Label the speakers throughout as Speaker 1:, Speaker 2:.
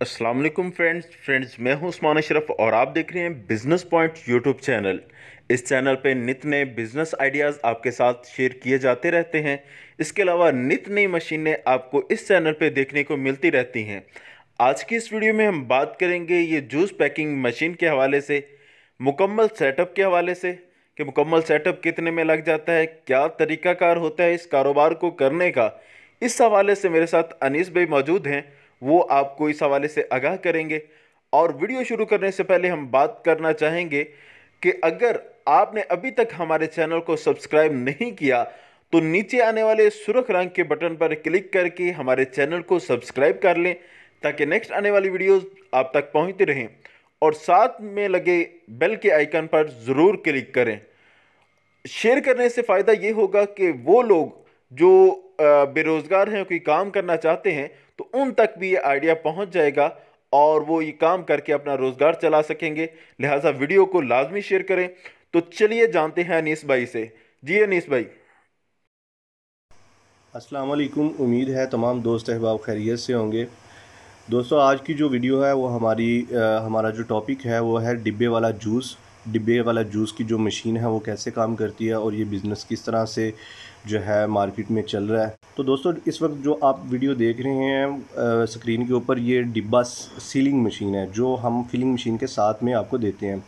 Speaker 1: अस्सलाम वालेकुम फ्रेंड्स मैं हूं उस्मान अशरफ और आप देख रहे हैं बिजनेस पॉइंट यूट्यूब चैनल। इस चैनल पे नित नए बिजनेस आइडियाज़ आपके साथ शेयर किए जाते रहते हैं। इसके अलावा नित नई मशीनें आपको इस चैनल पे देखने को मिलती रहती हैं। आज की इस वीडियो में हम बात करेंगे ये जूस पैकिंग मशीन के हवाले से, मुकम्मल सेटअप के हवाले से कि मुकम्मल सेटअप कितने में लग जाता है, क्या तरीकाकार होता है इस कारोबार को करने का। इस हवाले से मेरे साथ अनीस भाई मौजूद हैं, वो आपको इस हवाले से आगाह करेंगे। और वीडियो शुरू करने से पहले हम बात करना चाहेंगे कि अगर आपने अभी तक हमारे चैनल को सब्सक्राइब नहीं किया तो नीचे आने वाले सुर्ख रंग के बटन पर क्लिक करके हमारे चैनल को सब्सक्राइब कर लें ताकि नेक्स्ट आने वाली वीडियोस आप तक पहुंचती रहें। और साथ में लगे बेल के आइकन पर ज़रूर क्लिक करें। शेयर करने से फ़ायदा ये होगा कि वो लोग जो बेरोज़गार हैं, कोई काम करना चाहते हैं, तो उन तक भी ये आइडिया पहुंच जाएगा और वो ये काम करके अपना रोज़गार चला सकेंगे। लिहाजा वीडियो को लाजमी शेयर करें। तो चलिए जानते हैं अनीस भाई से। जी अनीस भाई।
Speaker 2: अस्सलाम वालेकुम। उम्मीद है तमाम दोस्त अहबाब खैरियत से होंगे। दोस्तों, आज की जो वीडियो है वो हमारा जो टॉपिक है वो है डिब्बे वाला जूस। डिब्बे वाला जूस की जो मशीन है वो कैसे काम करती है और ये बिज़नेस किस तरह से जो है मार्केट में चल रहा है। तो दोस्तों, इस वक्त जो आप वीडियो देख रहे हैं स्क्रीन के ऊपर, ये डिब्बा सीलिंग मशीन है जो हम फिलिंग मशीन के साथ में आपको देते हैं।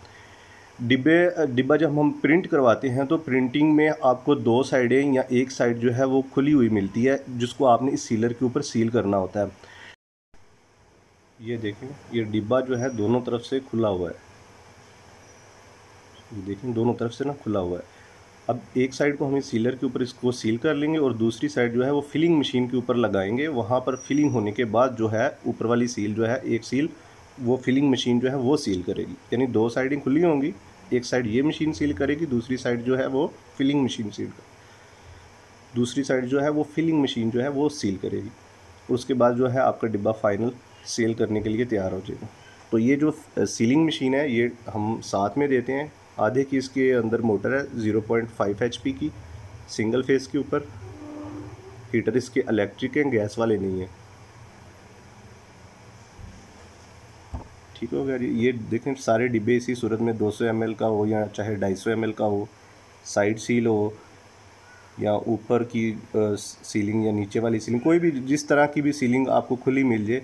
Speaker 2: डिब्बा जब हम प्रिंट करवाते हैं तो प्रिंटिंग में आपको दो साइडें या एक साइड जो है वो खुली हुई मिलती है, जिसको आपने इस सीलर के ऊपर सील करना होता है। ये देखें, ये डिब्बा जो है दोनों तरफ से खुला हुआ है। ये देखें, दोनों तरफ से ना खुला हुआ है। अब एक साइड को हम इस सीलर के ऊपर इसको सील कर लेंगे और दूसरी साइड जो है वो फिलिंग मशीन के ऊपर लगाएंगे। वहाँ पर फिलिंग होने के बाद जो है ऊपर वाली सील जो है, एक सील वो फिलिंग मशीन जो है वो सील करेगी। यानी दो साइडें खुली होंगी, एक साइड ये मशीन सील करेगी, दूसरी साइड जो है वो फिलिंग मशीन सील कर दूसरी साइड जो है वो फिलिंग मशीन जो है वो सील करेगी। उसके बाद जो है आपका डिब्बा फाइनल सेल करने के लिए तैयार हो जाएगा। तो ये जो सीलिंग मशीन है ये हम साथ में देते हैं। आधे की इसके अंदर मोटर है 0.5 HP की, सिंगल फेस के ऊपर। हीटर इसके इलेक्ट्रिक हैं, गैस वाले नहीं हैं। ठीक हो गया। ये देखें, सारे डिब्बे इसी सूरत में 200 ml का हो या चाहे 250 ml का हो, साइड सील हो या ऊपर की सीलिंग या नीचे वाली सीलिंग, कोई भी जिस तरह की भी सीलिंग आपको खुली मिल जाए,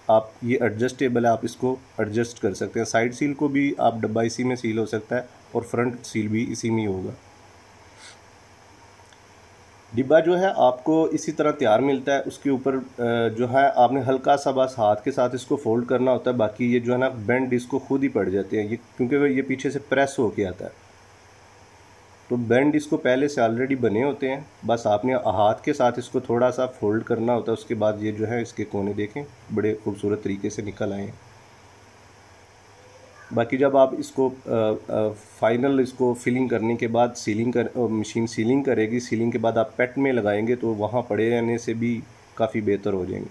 Speaker 2: आप ये एडजस्टेबल है, आप इसको एडजस्ट कर सकते हैं। साइड सील को भी आप डब्बा इसी में सील हो सकता है और फ्रंट सील भी इसी में ही होगा। डिब्बा जो है आपको इसी तरह तैयार मिलता है। उसके ऊपर जो है आपने हल्का सा बस हाथ के साथ इसको फोल्ड करना होता है। बाकी ये जो है ना बेंड इसको खुद ही पड़ जाते हैं, ये क्योंकि ये पीछे से प्रेस होके आता है। तो बेंड इसको पहले से ऑलरेडी बने होते हैं, बस आपने हाथ के साथ इसको थोड़ा सा फोल्ड करना होता है। उसके बाद ये जो है इसके कोने देखें बड़े खूबसूरत तरीके से निकल आए हैं। बाकी जब आप इसको फाइनल इसको फिलिंग करने के बाद मशीन सीलिंग करेगी। सीलिंग के बाद आप पेट में लगाएंगे तो वहाँ पड़े रहने से भी काफ़ी बेहतर हो जाएंगे।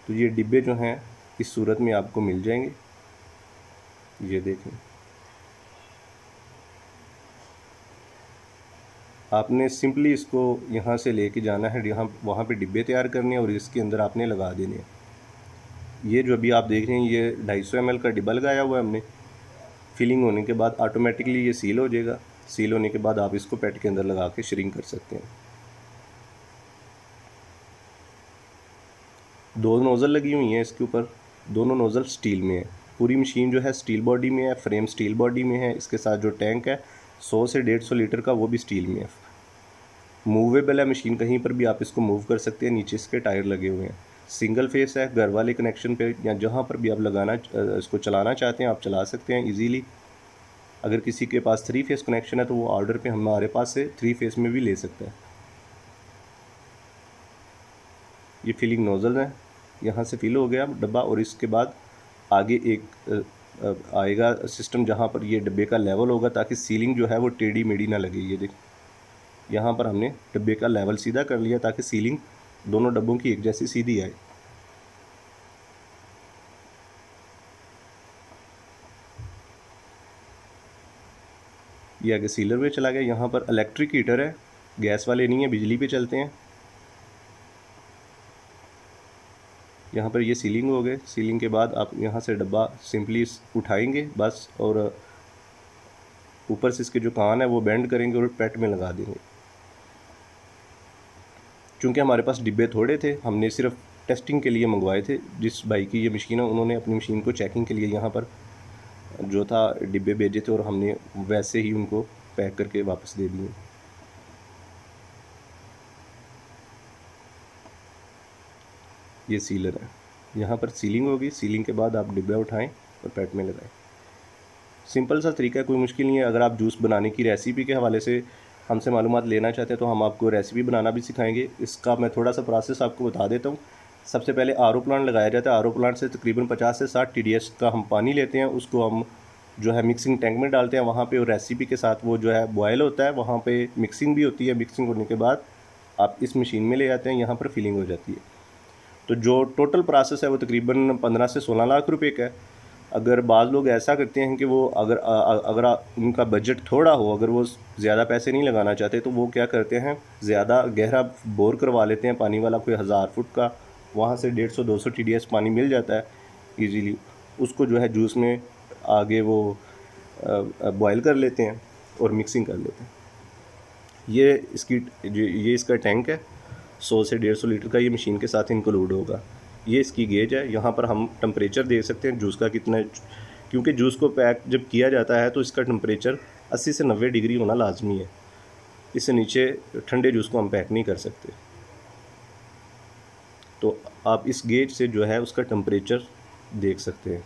Speaker 2: तो ये डिब्बे जो हैं इस सूरत में आपको मिल जाएंगे। ये देखें, आपने सिंपली इसको यहाँ से लेके जाना है, यहाँ वहाँ पे डिब्बे तैयार करने हैं और इसके अंदर आपने लगा देने हैं। ये जो अभी आप देख रहे हैं ये 250 ml का डिब्बा लगाया हुआ है हमने। फिलिंग होने के बाद ऑटोमेटिकली ये सील हो जाएगा। सील होने के बाद आप इसको पेट के अंदर लगा के श्रिंक कर सकते हैं। दो नोज़ल लगी हुई हैं इसके ऊपर, दोनों नोज़ल स्टील में है। पूरी मशीन जो है स्टील बॉडी में है, फ्रेम स्टील बॉडी में है। इसके साथ जो टैंक है 100 से 150 लीटर का, वो भी स्टील में है। मूवेबल है मशीन, कहीं पर भी आप इसको मूव कर सकते हैं। नीचे इसके टायर लगे हुए हैं। सिंगल फेस है, घर वाले कनेक्शन पे या जहाँ पर भी आप इसको चलाना चाहते हैं आप चला सकते हैं इजीली। अगर किसी के पास 3 फेस कनेक्शन है तो वो ऑर्डर पे हमारे पास से 3 फेस में भी ले सकता है। ये फिलिंग नोज़ल है, यहाँ से फिल हो गया डब्बा और इसके बाद आगे एक आएगा सिस्टम जहाँ पर ये डब्बे का लेवल होगा ताकि सीलिंग जो है वो टेढ़ी मेढ़ी ना लगे। ये देख, यहाँ पर हमने डब्बे का लेवल सीधा कर लिया ताकि सीलिंग दोनों डब्बों की एक जैसी सीधी आए। ये आगे सीलर पे चला गया। यहाँ पर इलेक्ट्रिक हीटर है, गैस वाले नहीं है, बिजली पे चलते हैं। यहाँ पर ये सीलिंग हो गए। सीलिंग के बाद आप यहाँ से डब्बा सिंपली उठाएंगे बस, और ऊपर से इसके जो कान है वो बेंड करेंगे और पेट में लगा देंगे। क्योंकि हमारे पास डिब्बे थोड़े थे, हमने सिर्फ टेस्टिंग के लिए मंगवाए थे। जिस भाई की ये मशीन है उन्होंने अपनी मशीन को चेकिंग के लिए यहाँ पर जो था डिब्बे भेजे थे, और हमने वैसे ही उनको पैक करके वापस दे दिए। ये सीलर है, यहाँ पर सीलिंग होगी। सीलिंग के बाद आप डिब्बा उठाएं और पैट में लगाएं। सिंपल सा तरीका है, कोई मुश्किल नहीं है। अगर आप जूस बनाने की रेसिपी के हवाले से हमसे मालूमात लेना चाहते हैं तो हम आपको रेसिपी बनाना भी सिखाएंगे। इसका मैं थोड़ा सा प्रोसेस आपको बता देता हूँ। सबसे पहले आरओ प्लांट लगाया जाता है। आरओ प्लांट से तकरीबन 50 से 60 TDS का हम पानी लेते हैं, उसको हम जो है मिक्सिंग टैंक में डालते हैं। वहाँ पे रेसिपी के साथ वो जो है बॉयल होता है, वहाँ पे मिक्सिंग भी होती है। मिक्सिंग होने के बाद आप इस मशीन में ले आते हैं, यहाँ पर फिलिंग हो जाती है। तो जो टोटल प्रोसेस है वो तकरीबन 15 से 16 लाख रुपए का है। अगर बाज़ लोग ऐसा करते हैं कि वो अगर उनका बजट थोड़ा हो, अगर वो ज़्यादा पैसे नहीं लगाना चाहते, तो वो क्या करते हैं, ज़्यादा गहरा बोर करवा लेते हैं पानी वाला, कोई 1000 फुट का। वहाँ से 150-200 TDS पानी मिल जाता है इजीली। उसको जो है जूस में आगे वो बॉयल कर लेते हैं और मिक्सिंग कर लेते हैं। ये इसका टैंक है, 100 से 150 लीटर का। ये मशीन के साथ इंक्लूड होगा। ये इसकी गेज है। यहाँ पर हम टेम्परेचर देख सकते हैं जूस का कितना है, क्योंकि जूस को पैक जब किया जाता है तो इसका टेम्परेचर 80 से 90 डिग्री होना लाजमी है। इससे नीचे ठंडे जूस को हम पैक नहीं कर सकते। तो आप इस गेज से जो है उसका टेम्परेचर देख सकते हैं।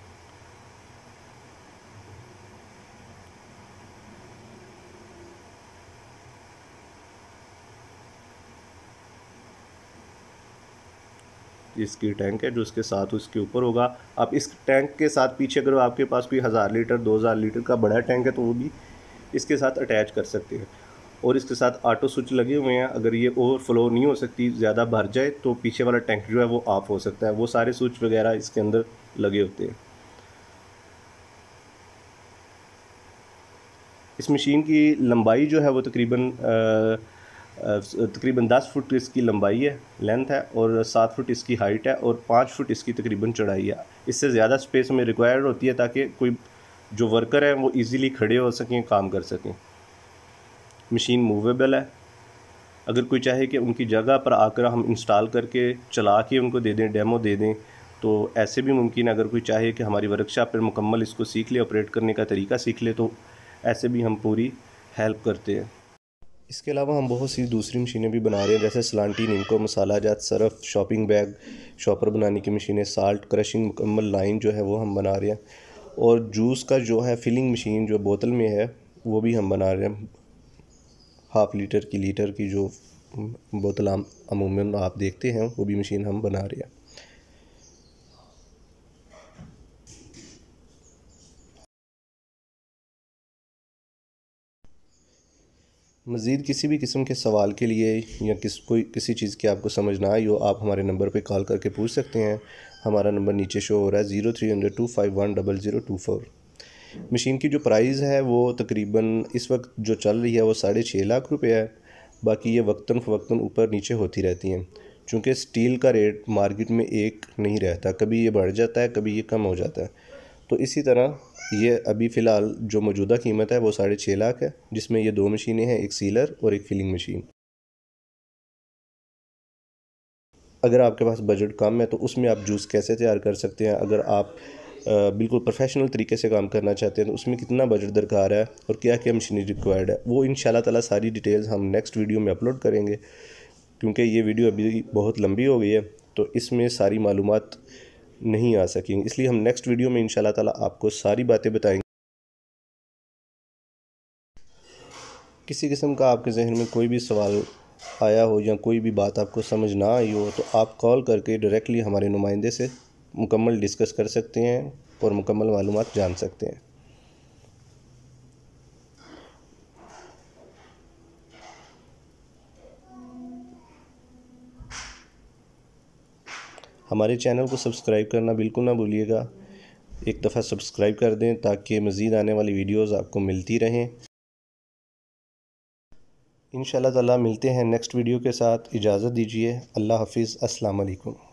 Speaker 2: इसकी टैंक है जो इसके साथ उसके ऊपर होगा। आप इस टैंक के साथ पीछे अगर आपके पास कोई 1000 लीटर 2000 लीटर का बड़ा टैंक है तो वो भी इसके साथ अटैच कर सकते हैं। और इसके साथ ऑटो स्विच लगे हुए हैं। अगर ये ओवरफ्लो नहीं हो सकती, ज़्यादा भर जाए, तो पीछे वाला टैंक जो है वो ऑफ हो सकता है। वो सारे स्विच वगैरह इसके अंदर लगे होते हैं। इस मशीन की लंबाई जो है वो तकरीबन 10 फुट इसकी लंबाई है, लेंथ है, और 7 फुट इसकी हाइट है, और 5 फुट इसकी तकरीबन चौड़ाई है। इससे ज़्यादा स्पेस हमें रिक्वायर्ड होती है ताकि कोई जो वर्कर है वो इजीली खड़े हो सकें, काम कर सकें। मशीन मूवेबल है। अगर कोई चाहे कि उनकी जगह पर आकर हम इंस्टॉल करके चला के उनको दे दें, डेमो दे दें, तो ऐसे भी मुमकिन है। अगर कोई चाहे कि हमारी वर्कशॉप पर मुकम्मल इसको सीख ले, ऑपरेट करने का तरीका सीख ले, तो ऐसे भी हम पूरी हेल्प करते हैं। इसके अलावा हम बहुत सी दूसरी मशीनें भी बना रहे हैं, जैसे सलांटी, निमको, मसाला जात, सरफ, शॉपिंग बैग, शॉपर बनाने की मशीनें, साल्ट क्रशिंग मुकम्मल लाइन जो है वो हम बना रहे हैं। और जूस का जो है फिलिंग मशीन जो बोतल में है वो भी हम बना रहे हैं। 1/2 लीटर की, लीटर की जो बोतल अमूमन आप देखते हैं वो भी मशीन हम बना रहे हैं। मज़ीद किसी भी किस्म के सवाल के लिए या किसी चीज़ की आपको समझ ना आई हो, आप हमारे नंबर पे कॉल करके पूछ सकते हैं। हमारा नंबर नीचे शो हो रहा है 0300-251-0024। मशीन की जो प्राइस है वो तकरीबन इस वक्त जो चल रही है वो 6.5 लाख रुपए है। बाकी ये वक्तन फ़वक्तन ऊपर नीचे होती रहती हैं, चूँकि स्टील का रेट मार्केट में एक नहीं रहता, कभी ये बढ़ जाता है, कभी ये कम हो जाता है। तो इसी तरह ये अभी फ़िलहाल जो मौजूदा कीमत है वो 6.5 लाख है, जिसमें ये 2 मशीनें हैं, एक सीलर और एक फिलिंग मशीन। अगर आपके पास बजट कम है तो उसमें आप जूस कैसे तैयार कर सकते हैं, अगर आप बिल्कुल प्रोफेशनल तरीके से काम करना चाहते हैं तो उसमें कितना बजट दरकार है और क्या क्या मशीनरी रिक्वायर्ड है, वो इंशाल्लाह ताला सारी डिटेल्स हम नेक्स्ट वीडियो में अपलोड करेंगे। क्योंकि ये वीडियो अभी बहुत लंबी हो गई है तो इसमें सारी मालूमात नहीं आ सकेंगी, इसलिए हम नेक्स्ट वीडियो में इंशाल्लाह ताला आपको सारी बातें बताएंगे। किसी किस्म का आपके जहन में कोई भी सवाल आया हो या कोई भी बात आपको समझ ना आई हो तो आप कॉल करके डायरेक्टली हमारे नुमाइंदे से मुकम्मल डिस्कस कर सकते हैं और मुकम्मल मालूमात जान सकते हैं। हमारे चैनल को सब्सक्राइब करना बिल्कुल ना भूलिएगा। एक दफ़ा सब्सक्राइब कर दें ताकि मज़ीद आने वाली वीडियोज़ आपको मिलती रहें। इंशाल्लाह ताला मिलते हैं नेक्स्ट वीडियो के साथ। इजाज़त दीजिए। अल्लाह हाफिज़। अस्सलाम वालेकुम।